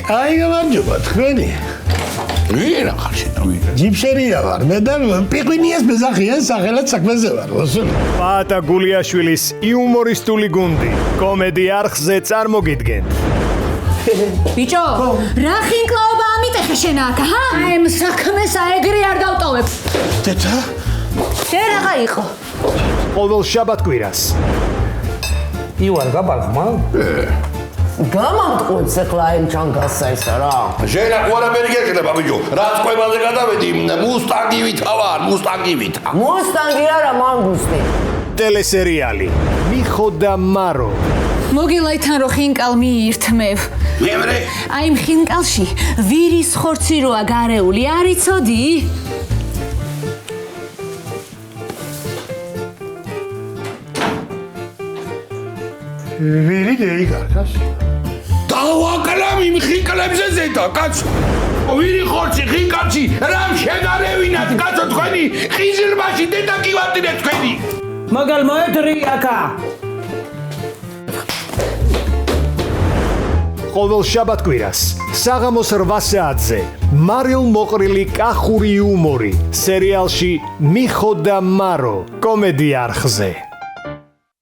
აი გამარჯობა თქვენი. ვინ ახარ შენ? ჯიფშერია ვარ, მე და პიყვინიას მეზახიან სახელად საქმეზე ვარ, მოსული. პაატა გულიაშვილის იუმორისტული გუნდი კომედი არხზე წარმოგიდგენთ. ბიჭო, რა ხინკლაობა ამიტეხე შენ აქ, ჰა? აი ამ საქმეს აეგრი არ დავტოვებ. თეთა? შენ რაღა იყო? ყოველ შაბათ-კვირას. ივარ გაბარხმა? გამამტყუნს ახლა იმ ჩანგასა ესა რა. შენ აქ ვარაფერი გეშლება ბიჭო. რაც ყובაზე გადავედი, მუსტანგივით ვარ, მუსტანგივით. მუსტანგი არა, მანგუსტი. ტელესერიალი მიხო და მარო. მოგილაითან რო ხინკალ მიირთმევ. მემრე აი იმ ხინკალში ვირის ხორცი როა გარეული, არ იცოდი? ვირი დაიგარქას. დავაკლამ იმ ხინკლებზე ზედა, კაცო. ვირი ხორცი ხინკალში, რამ შეგარევინათ, კაცო თქვენი ხიზილბაში დედა კივატირე თქვენი. მაგალ მოედრი აკა. ყოველ შაბათ-კვირას საღამოს 8 საათზე მარილ მოყრილი კახური იუმორი სერიალში მიხო და მარო კომედი არხზე.